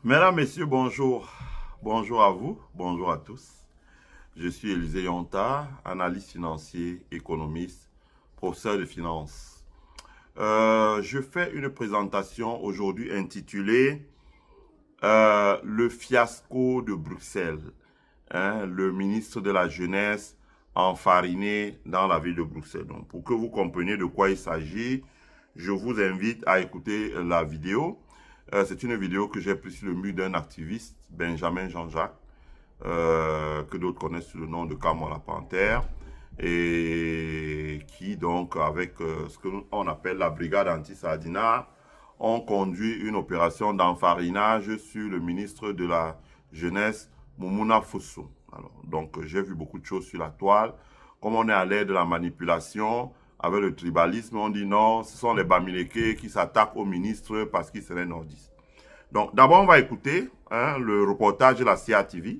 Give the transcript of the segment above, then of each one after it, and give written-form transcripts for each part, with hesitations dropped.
Mesdames, Messieurs, bonjour. Bonjour à vous, bonjour à tous. Je suis Élisée Yonta, analyste financier, économiste, professeur de finance. Je fais une présentation aujourd'hui intitulée Le fiasco de Bruxelles. Le ministre de la Jeunesse enfariné dans la ville de Bruxelles. Donc, pour que vous compreniez de quoi il s'agit, je vous invite à écouter la vidéo. C'est une vidéo que j'ai prise sur le mur d'un activiste, Benjamin Jean-Jacques, que d'autres connaissent sous le nom de Camon la Panthère, et qui donc, avec ce qu'on appelle la brigade anti-sardinat, ont conduit une opération d'enfarinage sur le ministre de la Jeunesse, Moumouna Fosso. Donc, j'ai vu beaucoup de choses sur la toile. Comme on est à l'ère de la manipulation, avec le tribalisme, on dit non, ce sont les Bamileke qui s'attaquent au ministre parce qu'il serait nordiste. Donc, d'abord, on va écouter le reportage de la CATV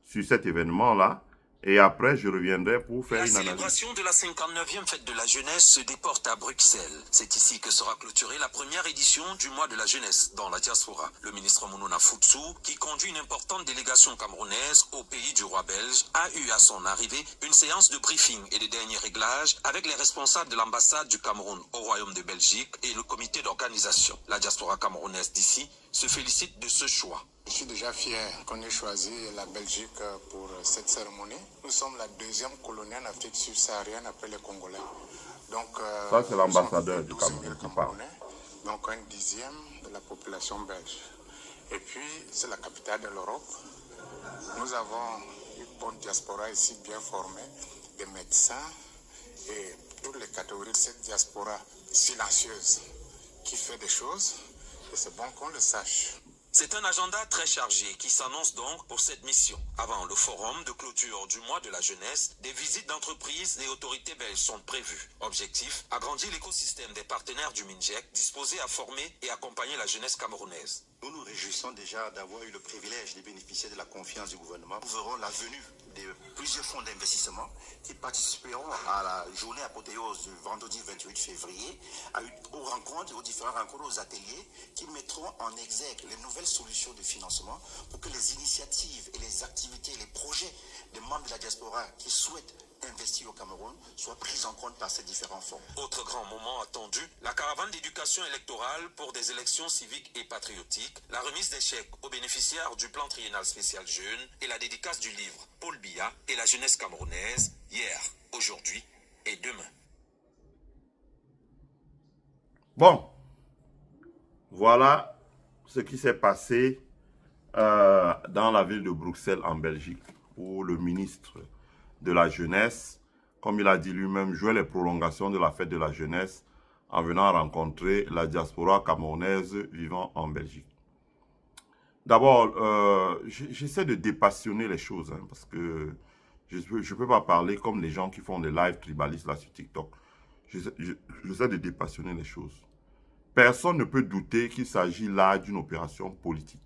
sur cet événement-là. Et après, je reviendrai pour faire une analyse. La célébration de la 59e fête de la jeunesse se déporte à Bruxelles. C'est ici que sera clôturée la première édition du mois de la jeunesse dans la diaspora. Le ministre Moumouna Fosso, qui conduit une importante délégation camerounaise au pays du roi belge, a eu à son arrivée une séance de briefing et de dernier réglage avec les responsables de l'ambassade du Cameroun au Royaume de Belgique et le comité d'organisation. La diaspora camerounaise d'ici se félicite de ce choix. Je suis déjà fier qu'on ait choisi la Belgique pour cette cérémonie. Nous sommes la deuxième colonie en Afrique subsaharienne après les Congolais. Donc, ça, c'est l'ambassadeur du Cameroun qui parle. Donc, un dixième de la population belge. Et puis, c'est la capitale de l'Europe. Nous avons une bonne diaspora ici, bien formée, des médecins et toutes les catégories de cette diaspora silencieuse qui fait des choses. Et c'est bon qu'on le sache. C'est un agenda très chargé qui s'annonce donc pour cette mission. Avant le forum de clôture du mois de la jeunesse, des visites d'entreprises et autorités belges sont prévues. Objectif, agrandir l'écosystème des partenaires du MINJEC disposés à former et accompagner la jeunesse camerounaise. Nous nous réjouissons déjà d'avoir eu le privilège de bénéficier de la confiance du gouvernement. Nous verrons la venue de plusieurs fonds d'investissement qui participeront à la journée apothéose du vendredi 28 février, aux rencontres, aux différentes rencontres, aux ateliers qui mettront en exergue les nouvelles solutions de financement pour que les initiatives et les activités, les projets des membres de la diaspora qui souhaitent investir au Cameroun soient prises en compte par ces différents fonds. Autre grand moment attendu, la caravane d'éducation électorale pour des élections civiques et patriotiques, la remise des chèques aux bénéficiaires du plan triennal spécial jeune et la dédicace du livre Paul Biya et la jeunesse camerounaise hier, aujourd'hui et demain. Bon, voilà ce qui s'est passé dans la ville de Bruxelles en Belgique, où le ministre de la jeunesse, comme il a dit lui-même, jouait les prolongations de la fête de la jeunesse en venant rencontrer la diaspora camerounaise vivant en Belgique. D'abord, j'essaie de dépassionner les choses, parce que je ne peux pas parler comme les gens qui font des lives tribalistes là sur TikTok. J'essaie de dépassionner les choses. Personne ne peut douter qu'il s'agit là d'une opération politique.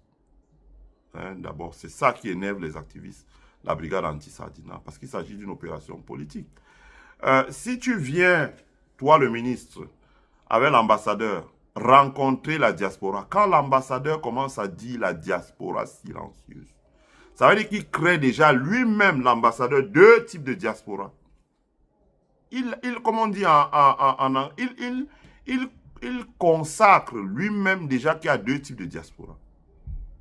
D'abord, c'est ça qui énerve les activistes, la brigade anti-sardinat, parce qu'il s'agit d'une opération politique. Si tu viens, toi le ministre, avec l'ambassadeur, rencontrer la diaspora, quand l'ambassadeur commence à dire la diaspora silencieuse, ça veut dire qu'il crée déjà lui-même, l'ambassadeur, deux types de diaspora. Comme on dit il consacre lui-même déjà qu'il y a deux types de diaspora.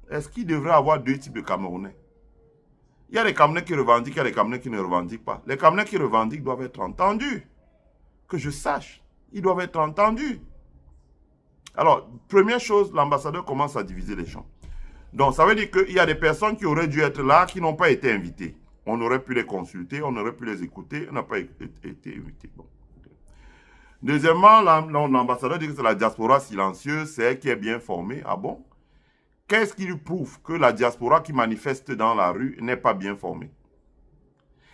Est-ce qu'il devrait avoir deux types de Camerounais? Il y a des Camerounais qui revendiquent, il y a des Camerounais qui ne revendiquent pas. Les Camerounais qui revendiquent doivent être entendus. Que je sache, ils doivent être entendus. Alors, première chose, l'ambassadeur commence à diviser les gens. Donc, ça veut dire qu'il y a des personnes qui auraient dû être là, qui n'ont pas été invitées. On aurait pu les consulter, on aurait pu les écouter, on n'a pas été invités. Bon. Deuxièmement, l'ambassadeur dit que c'est la diaspora silencieuse, c'est elle qui est bien formée. Ah bon? Qu'est-ce qui lui prouve que la diaspora qui manifeste dans la rue n'est pas bien formée?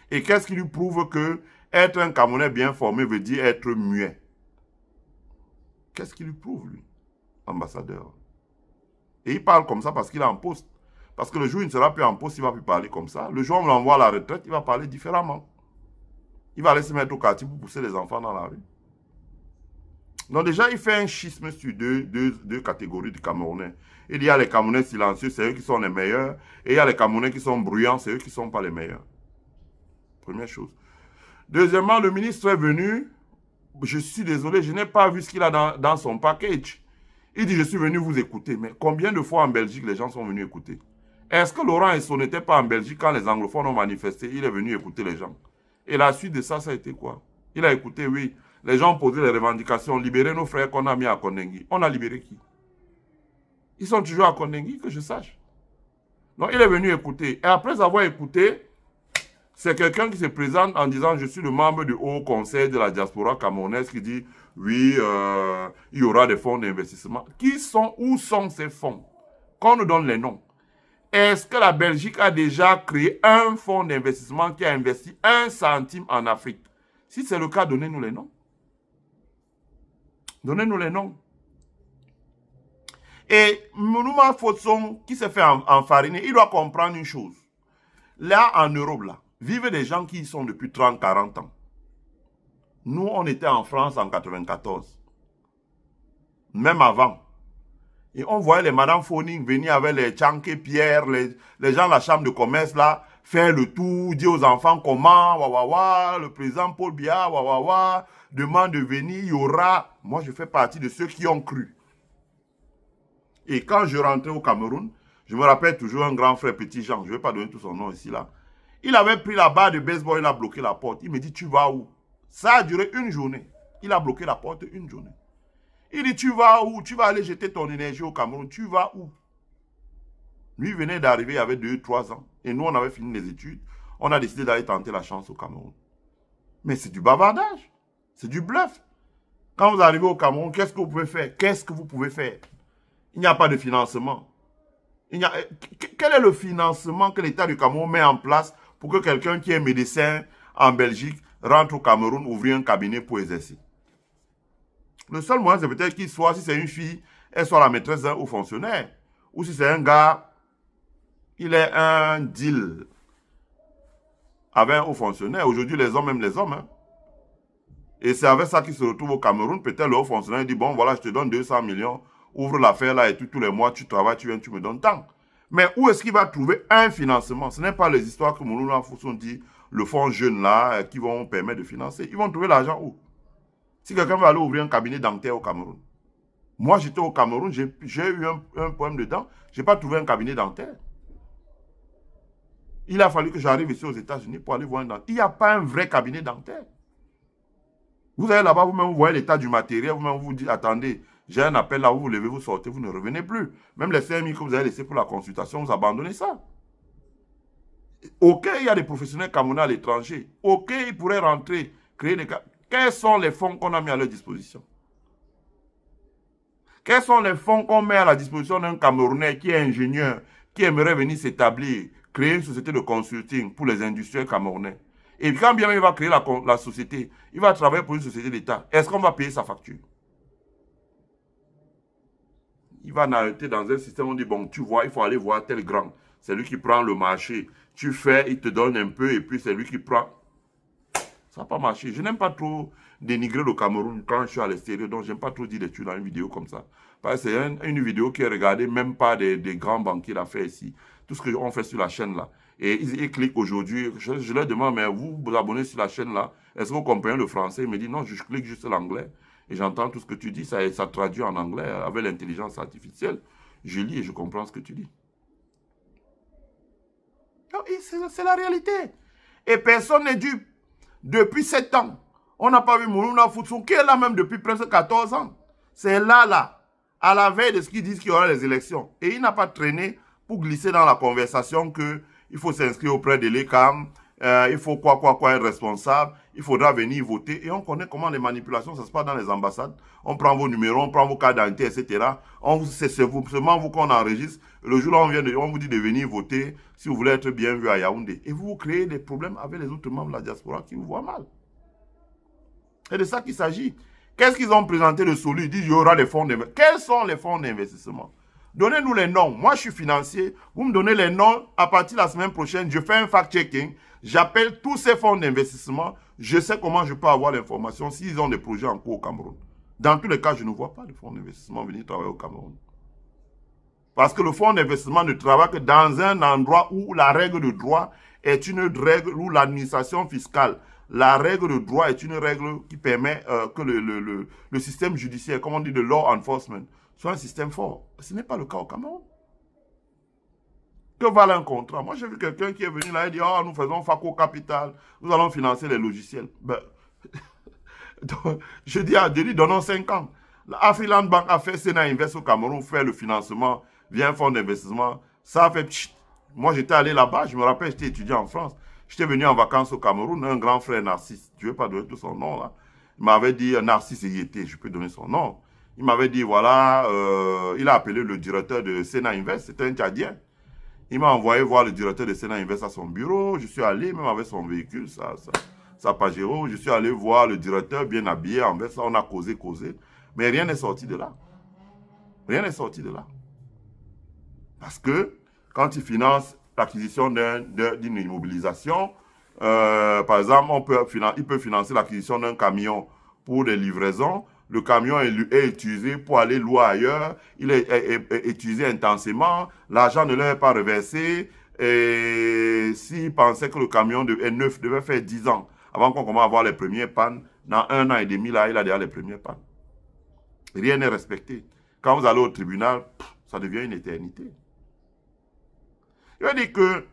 Et qu'est-ce qui lui prouve que être un Camerounais bien formé veut dire être muet? Qu'est-ce qui lui prouve, lui, ambassadeur? Et il parle comme ça parce qu'il est en poste. Parce que le jour où il ne sera plus en poste, il ne va plus parler comme ça. Le jour où on l'envoie à la retraite, il va parler différemment. Il va aller se mettre au quartier pour pousser les enfants dans la rue. Donc déjà, il fait un schisme sur deux catégories de Camerounais. Il y a les Camerounais silencieux, c'est eux qui sont les meilleurs. Et il y a les Camerounais qui sont bruyants, c'est eux qui ne sont pas les meilleurs. Première chose. Deuxièmement, le ministre est venu. Je suis désolé, je n'ai pas vu ce qu'il a dans son package. Il dit, je suis venu vous écouter. Mais combien de fois en Belgique les gens sont venus écouter? Est-ce que Laurent Esso n'était pas en Belgique quand les anglophones ont manifesté? Il est venu écouter les gens. Et la suite de ça, ça a été quoi? Il a écouté, oui. Les gens ont posé les revendications, libérer nos frères qu'on a mis à Kondengi. On a libéré qui? Ils sont toujours à Kondengi, que je sache. Donc, il est venu écouter. Et après avoir écouté, c'est quelqu'un qui se présente en disant « Je suis le membre du Haut Conseil de la diaspora camerounaise » qui dit « Oui, il y aura des fonds d'investissement. » Où sont ces fonds? Qu'on nous donne les noms. Est-ce que la Belgique a déjà créé un fonds d'investissement qui a investi 1 centime en Afrique? Si c'est le cas, donnez-nous les noms. Donnez-nous les noms. Et Mounouma Fotson, qui s'est fait enfariner, il doit comprendre une chose. Là, en Europe, là, vivent des gens qui y sont depuis 30-40 ans. Nous, on était en France en 94. Même avant. Et on voyait les Madame Foning venir avec les Tchanké Pierre, les gens de la chambre de commerce, là, faire le tour, dire aux enfants comment, le président Paul Biya, demande de venir, il y aura. Moi, je fais partie de ceux qui ont cru. Et quand je rentrais au Cameroun, je me rappelle toujours un grand frère Petit Jean, je ne vais pas donner tout son nom ici, là. Il avait pris la barre de baseball, il a bloqué la porte. Il me dit, tu vas où? Ça a duré une journée. Il a bloqué la porte une journée. Il dit, tu vas où? Tu vas aller jeter ton énergie au Cameroun. Tu vas où? Lui venait d'arriver, il avait 2-3 ans. Et nous, on avait fini les études. On a décidé d'aller tenter la chance au Cameroun. Mais c'est du bavardage. C'est du bluff. Quand vous arrivez au Cameroun, qu'est-ce que vous pouvez faire? Qu'est-ce que vous pouvez faire? Il n'y a pas de financement. Quel est le financement que l'État du Cameroun met en place pour que quelqu'un qui est médecin en Belgique rentre au Cameroun, ouvrir un cabinet pour exercer? Le seul moyen, c'est peut-être qu'il soit, si c'est une fille, elle soit la maîtresse d'un haut fonctionnaire. Ou si c'est un gars, il est un deal avec un haut fonctionnaire. Aujourd'hui, les hommes aiment les hommes. Hein. Et c'est avec ça qu'ils se retrouvent au Cameroun. Peut-être le haut fonctionnaire dit, bon, voilà, je te donne 200 millions, ouvre l'affaire là et tous les mois, tu travailles, tu viens, tu me donnes tant. Mais où est-ce qu'il va trouver un financement? Ce n'est pas les histoires que Mounouna Fotson dit, le fonds jeune là, qui vont permettre de financer. Ils vont trouver l'argent où? Si quelqu'un va aller ouvrir un cabinet dentaire au Cameroun. Moi, j'étais au Cameroun, j'ai eu un problème de dents. Je n'ai pas trouvé un cabinet dentaire. Il a fallu que j'arrive ici aux États-Unis pour aller voir un dentaire. Il n'y a pas un vrai cabinet dentaire. Vous allez là-bas, vous-même, vous voyez l'état du matériel, vous-même, vous dites, attendez, j'ai un appel là, vous vous levez, vous sortez, vous ne revenez plus. Même les CMI que vous avez laissés pour la consultation, vous abandonnez ça. Ok, il y a des professionnels camerounais à l'étranger. Ok, ils pourraient rentrer, créer des... Quels sont les fonds qu'on a mis à leur disposition? Quels sont les fonds qu'on met à la disposition d'un Camerounais qui est ingénieur, qui aimerait venir s'établir, créer une société de consulting pour les industriels camerounais? Et puis quand bien même il va créer la société, il va travailler pour une société d'État. Est-ce qu'on va payer sa facture? Il va n'arrêter dans un système où on dit, bon, tu vois, il faut aller voir tel grand. C'est lui qui prend le marché. Tu fais, il te donne un peu et puis c'est lui qui prend... Ça n'a pas marché. Je n'aime pas trop dénigrer le Cameroun quand je suis à l'extérieur. Donc, je n'aime pas trop dire des trucs dans une vidéo comme ça. Parce que c'est une vidéo qui est regardée même pas des grands banquiers d'affaires ici. Tout ce qu'on fait sur la chaîne là. Et ils cliquent aujourd'hui. Je leur demande, mais vous vous abonnez sur la chaîne là. Est-ce que vous comprenez le français? Ils me disent, non, je clique juste l'anglais. Et j'entends tout ce que tu dis. Ça traduit en anglais avec l'intelligence artificielle. Je lis et je comprends ce que tu dis. C'est la réalité. Et personne n'est dupe. Depuis 7 ans, on n'a pas vu Mounouna Fotson, qui est là même depuis presque 14 ans. C'est là, à la veille de ce qu'ils disent qu'il y aura les élections. Et il n'a pas traîné pour glisser dans la conversation qu'il faut s'inscrire auprès de l'ECAM, il faut être responsable, il faudra venir voter. Et on connaît comment les manipulations, ça se passe dans les ambassades. On prend vos numéros, on prend vos cartes d'identité, etc. C'est seulement vous qu'on enregistre. Le jour où on vous dit de venir voter, si vous voulez être bien vu à Yaoundé. Et vous créez des problèmes avec les autres membres de la diaspora qui vous voient mal. C'est de ça qu'il s'agit. Qu'est-ce qu'ils ont présenté de solide? Ils disent qu'il y aura des fonds d'investissement. Quels sont les fonds d'investissement? Donnez-nous les noms. Moi, je suis financier. Vous me donnez les noms. À partir de la semaine prochaine, je fais un fact-checking. J'appelle tous ces fonds d'investissement. Je sais comment je peux avoir l'information s'ils ont des projets en cours au Cameroun. Dans tous les cas, je ne vois pas de fonds d'investissement venir travailler au Cameroun. Parce que le fonds d'investissement ne travaille que dans un endroit où la règle de droit est une règle, où l'administration fiscale, la règle de droit est une règle qui permet que le système judiciaire, comme on dit, de law enforcement, soit un système fort. Ce n'est pas le cas au Cameroun. Que valent un contrat? Moi, j'ai vu quelqu'un qui est venu là et dit, oh, nous faisons FACO Capital, nous allons financer les logiciels. Ben, je dis à Denis, donnons 5 ans. Afriland Bank a fait Sena Invest au Cameroun, fait le financement via un fonds d'investissement. Ça a fait pchit. Moi, j'étais allé là-bas, je me rappelle, j'étais étudiant en France. J'étais venu en vacances au Cameroun, un grand frère Narcisse, je ne vais pas donner tout son nom là. Il m'avait dit, Narcisse Yété, je peux donner son nom. Il m'avait dit, voilà, il a appelé le directeur de Sena Invest, c'était un Tchadien. Il m'a envoyé voir le directeur de Sena Invest à son bureau. Je suis allé, même avec son véhicule, sa Pajero. Je suis allé voir le directeur bien habillé. En fait, ça, on a causé. Mais rien n'est sorti de là. Rien n'est sorti de là. Parce que quand il finance l'acquisition d'une immobilisation, par exemple, il peut financer l'acquisition d'un camion pour des livraisons. Le camion est utilisé pour aller louer ailleurs. Il est utilisé intensément. L'argent ne leur est pas reversé. Et s'il pensait que le camion est neuf, devait faire 10 ans avant qu'on commence à avoir les premières pannes, dans 1 an et demi, là, il a déjà les premières pannes. Rien n'est respecté. Quand vous allez au tribunal, ça devient une éternité. Je veux dire que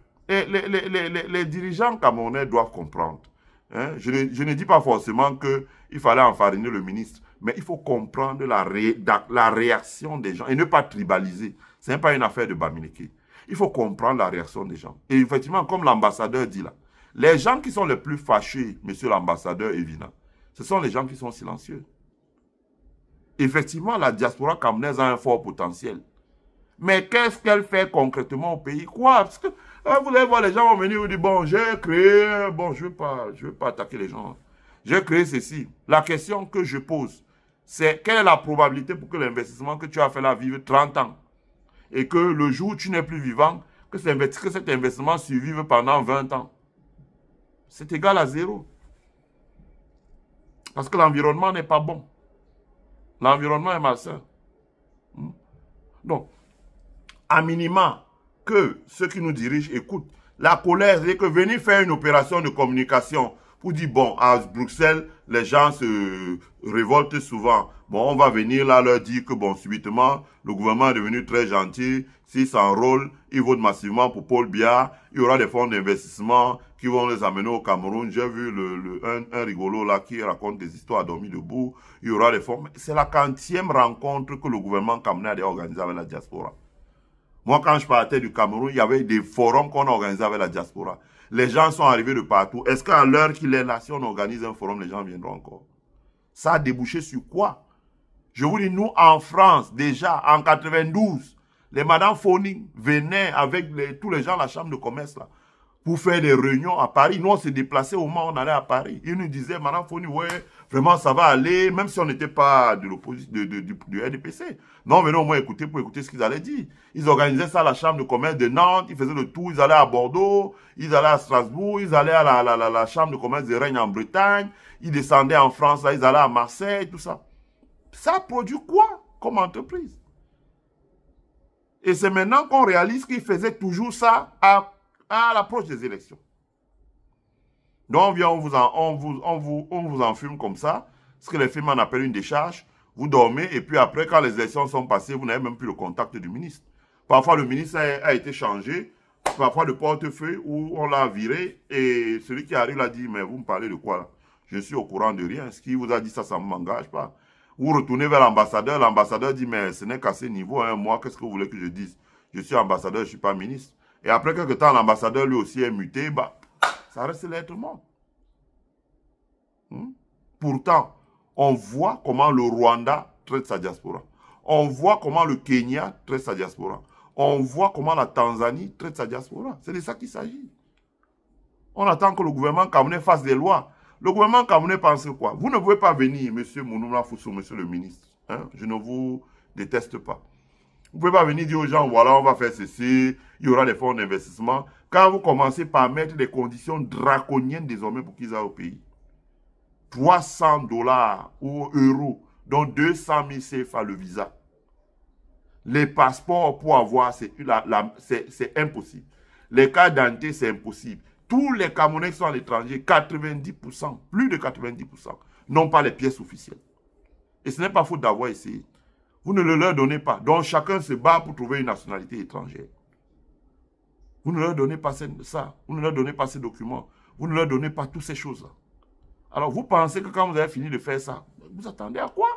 les dirigeants camerounais doivent comprendre. Hein? Je ne dis pas forcément qu'il fallait enfariner le ministre, mais il faut comprendre la réaction des gens et ne pas tribaliser. Ce n'est pas une affaire de Bamileke. Il faut comprendre la réaction des gens. Et effectivement, comme l'ambassadeur dit là, les gens qui sont les plus fâchés, monsieur l'ambassadeur Evina, ce sont les gens qui sont silencieux. Effectivement, la diaspora camerounaise a un fort potentiel. Mais qu'est-ce qu'elle fait concrètement au pays? Quoi? Parce que vous allez voir, les gens vont venir vous dire, bon, j'ai créé, bon, je ne veux pas attaquer les gens. J'ai créé ceci. La question que je pose, c'est quelle est la probabilité pour que l'investissement que tu as fait là vive 30 ans? Et que le jour où tu n'es plus vivant, que cet investissement survive pendant 20 ans? C'est égal à 0. Parce que l'environnement n'est pas bon. L'environnement est malsain. Donc, à minima, que ceux qui nous dirigent écoutent. La colère, c'est que venir faire une opération de communication pour dire, bon, à Bruxelles, les gens se révoltent souvent. Bon, on va venir là leur dire que, bon, subitement, le gouvernement est devenu très gentil. S'ils s'enrôlent, ils votent massivement pour Paul Biya. Il y aura des fonds d'investissement qui vont les amener au Cameroun. J'ai vu un rigolo là qui raconte des histoires à dormir debout. Il y aura des fonds. C'est la 40e rencontre que le gouvernement camerounais a organisée avec la diaspora. Moi, quand je partais du Cameroun, il y avait des forums qu'on a organisés avec la diaspora. Les gens sont arrivés de partout. Est-ce qu'à l'heure qu'il est là, si on organise un forum, les gens viendront encore? Ça a débouché sur quoi? Je vous dis, nous, en France, déjà, en 92, les Madame Foning venaient avec tous les gens de la chambre de commerce, là, pour faire des réunions à Paris. Nous, on s'est déplacés au moment où on allait à Paris. Ils nous disaient, Madame Foning, ouais, vraiment, ça va aller, même si on n'était pas de l'opposition, du RDPC. Non, on venait au moins écouter pour écouter ce qu'ils allaient dire. Ils organisaient ça à la chambre de commerce de Nantes, ils faisaient le tour, ils allaient à Bordeaux, ils allaient à Strasbourg, ils allaient à la chambre de commerce de Rennes en Bretagne, ils descendaient en France, là, ils allaient à Marseille, tout ça. Ça produit quoi comme entreprise? Et c'est maintenant qu'on réalise qu'ils faisaient toujours ça à l'approche des élections. Donc on vient, on vous enfume comme ça, ce que les films en appellent une décharge. Vous dormez et puis après, quand les élections sont passées, vous n'avez même plus le contact du ministre. Parfois, le ministre a été changé, parfois de portefeuille où on l'a viré et celui qui arrive l'a dit, mais vous me parlez de quoi là? Je suis au courant de rien. Ce qui vous a dit ça, ça ne m'engage pas. Vous retournez vers l'ambassadeur dit, mais ce n'est qu'à ce niveau, hein, moi, qu'est-ce que vous voulez que je dise? Je suis ambassadeur, je ne suis pas ministre. Et après quelque temps, l'ambassadeur lui aussi est muté, bah, ça reste l'être humain. Pourtant, on voit comment le Rwanda traite sa diaspora. On voit comment le Kenya traite sa diaspora. On voit comment la Tanzanie traite sa diaspora. C'est de ça qu'il s'agit. On attend que le gouvernement camerounais fasse des lois. Le gouvernement camerounais pense quoi? Vous ne pouvez pas venir, monsieur Mounouna Foussou, monsieur le ministre. Hein? Je ne vous déteste pas. Vous ne pouvez pas venir dire aux gens, voilà, on va faire ceci, il y aura des fonds d'investissement. Quand vous commencez par mettre des conditions draconiennes désormais pour qu'ils aillent au pays, $300 ou euros Donc 200 000 CFA le visa. Les passeports pour avoir, c'est impossible. Les cartes d'identité, c'est impossible. Tous les Camerounais qui sont à l'étranger, 90%, plus de 90%, n'ont pas les pièces officielles. Et ce n'est pas faute d'avoir essayé. Vous ne le leur donnez pas. Donc chacun se bat pour trouver une nationalité étrangère. Vous ne leur donnez pas ça. Vous ne leur donnez pas ces documents. Vous ne leur donnez pas toutes ces choses-là. Alors vous pensez que quand vous avez fini de faire ça, vous attendez à quoi?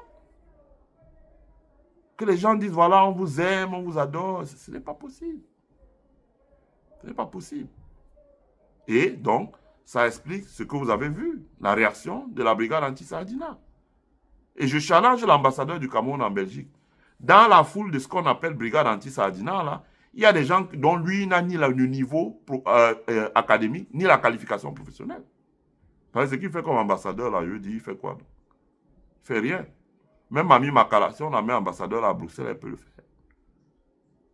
Que les gens disent, voilà, on vous aime, on vous adore. Ce n'est pas possible. Ce n'est pas possible. Et donc, ça explique ce que vous avez vu, la réaction de la brigade anti-Sardina. Et je challenge l'ambassadeur du Cameroun en Belgique. Dans la foule de ce qu'on appelle brigade anti-Sardina, là, il y a des gens dont lui n'a ni le niveau académique, ni la qualification professionnelle. Parce que ce qu'il fait comme ambassadeur, là, je dis, il fait quoi? Il fait rien. Même Mami Makala, si on a mis ambassadeur à Bruxelles, elle peut le faire.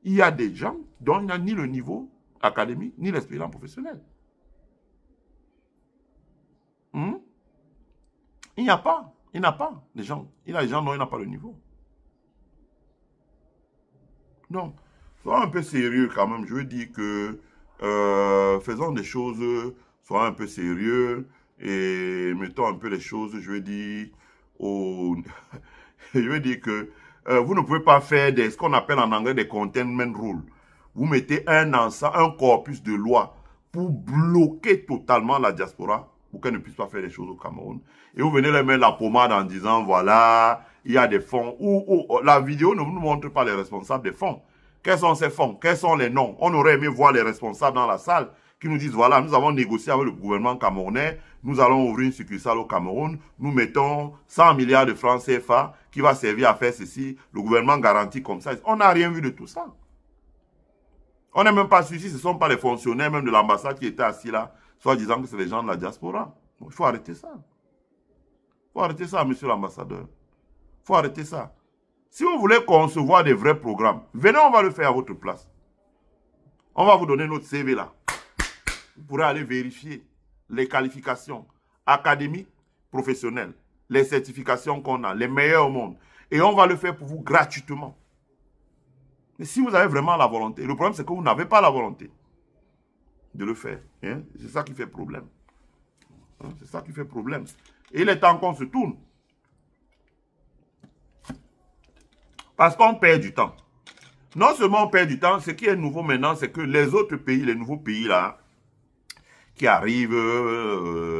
Il y a des gens dont il n'a ni le niveau académique, ni l'expérience professionnelle. Il n'y a pas. Il n'a pas des gens. Il y a des gens dont il n'a pas le niveau. Donc, soyons un peu sérieux quand même. Je veux dire que faisons des choses, soyons un peu sérieux et mettons un peu les choses, je veux dire, je veux dire que vous ne pouvez pas faire ce qu'on appelle en anglais des containment rules. Vous mettez un corpus de loi pour bloquer totalement la diaspora, pour qu'elle ne puisse pas faire des choses au Cameroun. Et vous venez leur mettre la pommade en disant, voilà, il y a des fonds. La vidéo ne nous montre pas les responsables des fonds. Quels sont ces fonds? Quels sont les noms? On aurait aimé voir les responsables dans la salle qui nous disent, voilà, nous avons négocié avec le gouvernement camerounais, nous allons ouvrir une succursale au Cameroun, nous mettons 100 milliards de francs CFA qui va servir à faire ceci, le gouvernement garantit comme ça. On n'a rien vu de tout ça. On n'est même pas sûr si ce ne sont pas les fonctionnaires même de l'ambassade qui étaient assis là, soit disant que c'est les gens de la diaspora. Bon, il faut arrêter ça. Il faut arrêter ça, monsieur l'ambassadeur. Il faut arrêter ça. Si vous voulez concevoir des vrais programmes, venez, on va le faire à votre place. On va vous donner notre CV là. Vous pourrez aller vérifier les qualifications académiques, professionnelles, les certifications qu'on a, les meilleures au monde. Et on va le faire pour vous gratuitement. Mais si vous avez vraiment la volonté, le problème c'est que vous n'avez pas la volonté de le faire. Hein? C'est ça qui fait problème. Hein? C'est ça qui fait problème. Et il est temps qu'on se tourne. Parce qu'on perd du temps. Non seulement on perd du temps, ce qui est nouveau maintenant, c'est que les autres pays, les nouveaux pays là, qui arrivent,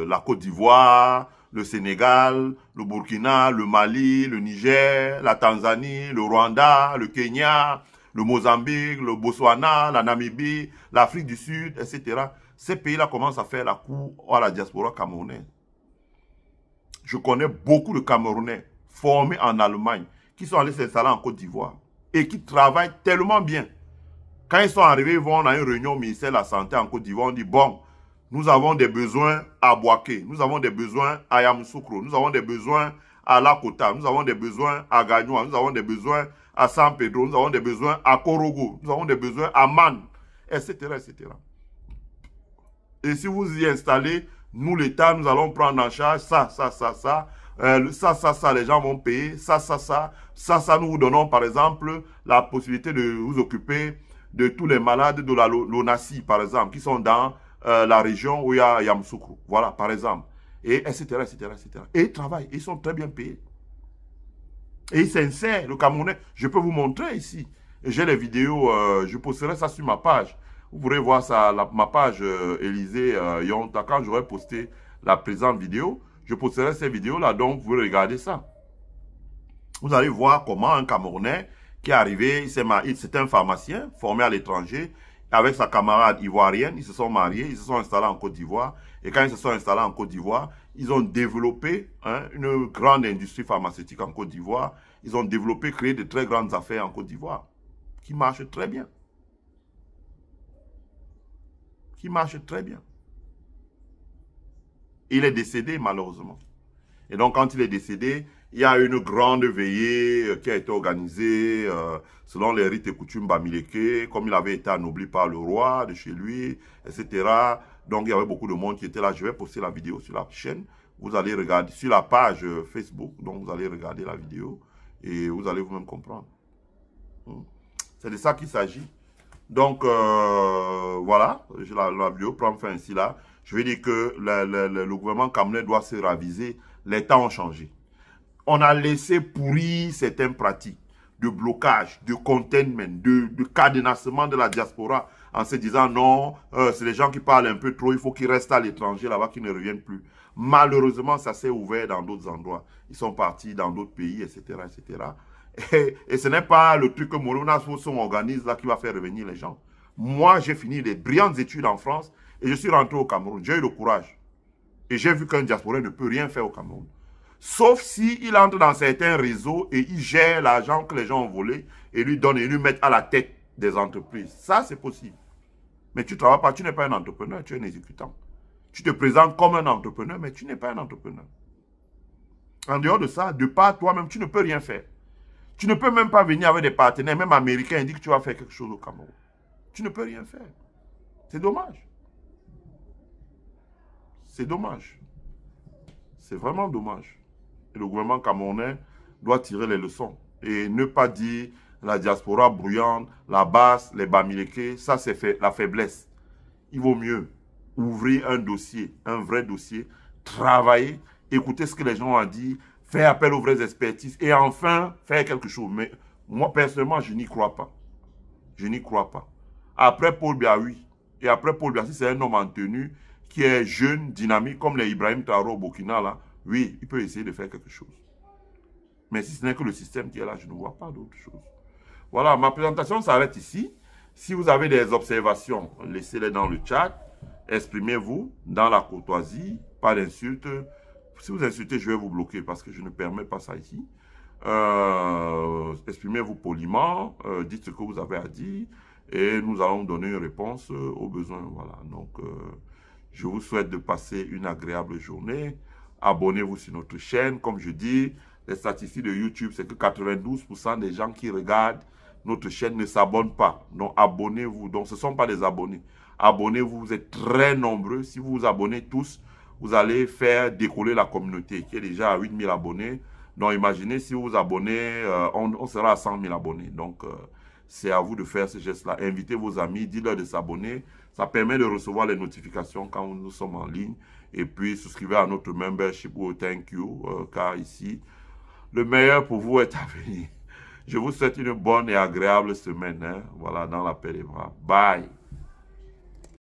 la Côte d'Ivoire, le Sénégal, le Burkina, le Mali, le Niger, la Tanzanie, le Rwanda, le Kenya, le Mozambique, le Botswana, la Namibie, l'Afrique du Sud, etc. Ces pays-là commencent à faire la cour à la diaspora camerounaise. Je connais beaucoup de Camerounais formés en Allemagne qui sont allés s'installer en Côte d'Ivoire et qui travaillent tellement bien. Quand ils sont arrivés, ils vont à une réunion au ministère de la Santé en Côte d'Ivoire, on dit, bon, nous avons des besoins à Boaké, nous avons des besoins à Yamoussoukro, nous avons des besoins à Lakota, nous avons des besoins à Gagnoa, nous avons des besoins à San Pedro, nous avons des besoins à Korogo, nous avons des besoins à Man, etc., etc. Et si vous y installez, nous, l'État, nous allons prendre en charge ça, les gens vont payer, ça, nous vous donnons, par exemple, la possibilité de vous occuper de tous les malades de la l'ONACI, par exemple, qui sont dans la région où il y a Yamoussoukro, voilà, par exemple, et etc., etc., etc. Et ils travaillent, ils sont très bien payés. Et ils s'insèrent, le Camerounais, je peux vous montrer ici, j'ai les vidéos, je posterai ça sur ma page. Vous pourrez voir ça, ma page Élysée Yonta, quand j'aurai posté la présente vidéo, je posterai ces vidéos-là, donc vous pouvez regarder ça. Vous allez voir comment un Camerounais qui est arrivé, c'est un pharmacien formé à l'étranger, avec sa camarade ivoirienne, ils se sont mariés, ils se sont installés en Côte d'Ivoire, et quand ils se sont installés en Côte d'Ivoire, ils ont développé une grande industrie pharmaceutique en Côte d'Ivoire, ils ont développé, créé de très grandes affaires en Côte d'Ivoire, qui marchent très bien. Qui marche très bien. Il est décédé, malheureusement. Et donc, quand il est décédé, il y a une grande veillée qui a été organisée selon les rites et coutumes bamileke, comme il avait été anobli par le roi de chez lui, etc. Donc, il y avait beaucoup de monde qui était là. Je vais poster la vidéo sur la chaîne. Vous allez regarder sur la page Facebook, donc vous allez regarder la vidéo et vous allez vous-même comprendre. C'est de ça qu'il s'agit. Donc, voilà, la vidéo prend fin ainsi là. Je vais dire que le gouvernement camerounais doit se raviser. Les temps ont changé. On a laissé pourrir certaines pratiques de blocage, de containment, de cadenassement de la diaspora en se disant non, c'est les gens qui parlent un peu trop, il faut qu'ils restent à l'étranger là-bas, qu'ils ne reviennent plus. Malheureusement, ça s'est ouvert dans d'autres endroits. Ils sont partis dans d'autres pays, etc. etc. Et ce n'est pas le truc que Morona son organise là qui va faire revenir les gens. Moi, j'ai fini des brillantes études en France et je suis rentré au Cameroun. J'ai eu le courage. Et j'ai vu qu'un diasporais ne peut rien faire au Cameroun. Sauf s'il entre dans certains réseaux et il gère l'argent que les gens ont volé et lui donne et lui met à la tête des entreprises. Ça, c'est possible. Mais tu ne travailles pas, tu n'es pas un entrepreneur, tu es un exécutant. Tu te présentes comme un entrepreneur, mais tu n'es pas un entrepreneur. En dehors de ça, de part toi-même, tu ne peux rien faire. Tu ne peux même pas venir avec des partenaires, même américains, et dire que tu vas faire quelque chose au Cameroun. Tu ne peux rien faire. C'est dommage. C'est dommage. C'est vraiment dommage. Et le gouvernement camerounais doit tirer les leçons. Et ne pas dire la diaspora bruyante, la basse, les bamileke, ça c'est la faiblesse. Il vaut mieux ouvrir un dossier, un vrai dossier, travailler, écouter ce que les gens ont dit, faire appel aux vraies expertises et enfin faire quelque chose. Mais moi personnellement, je n'y crois pas. Je n'y crois pas. Après Paul Biya, oui. Et après Paul Biya, si c'est un homme en tenue qui est jeune, dynamique, comme les Ibrahim Traoré au Burkina, là, oui, il peut essayer de faire quelque chose. Mais si ce n'est que le système qui est là, je ne vois pas d'autre chose. Voilà, ma présentation s'arrête ici. Si vous avez des observations, laissez-les dans le chat. Exprimez-vous dans la courtoisie, pas d'insultes. Si vous insultez, je vais vous bloquer parce que je ne permets pas ça ici. Exprimez-vous poliment, dites ce que vous avez à dire et nous allons donner une réponse aux besoins. Voilà, donc je vous souhaite de passer une agréable journée. Abonnez-vous sur notre chaîne. Comme je dis, les statistiques de YouTube, c'est que 92% des gens qui regardent notre chaîne ne s'abonnent pas. Donc, abonnez-vous. Donc, ce ne sont pas des abonnés. Abonnez-vous, vous êtes très nombreux. Si vous vous abonnez tous, vous allez faire décoller la communauté qui est déjà à 8000 abonnés. Donc, imaginez si vous vous abonnez, on sera à 100 000 abonnés. Donc, c'est à vous de faire ce geste-là. Invitez vos amis, dites-leur de s'abonner. Ça permet de recevoir les notifications quand nous sommes en ligne. Et puis, souscrivez à notre membership ou thank you, car ici, le meilleur pour vous est à venir. Je vous souhaite une bonne et agréable semaine. Hein, voilà, dans la paix des bras. Bye.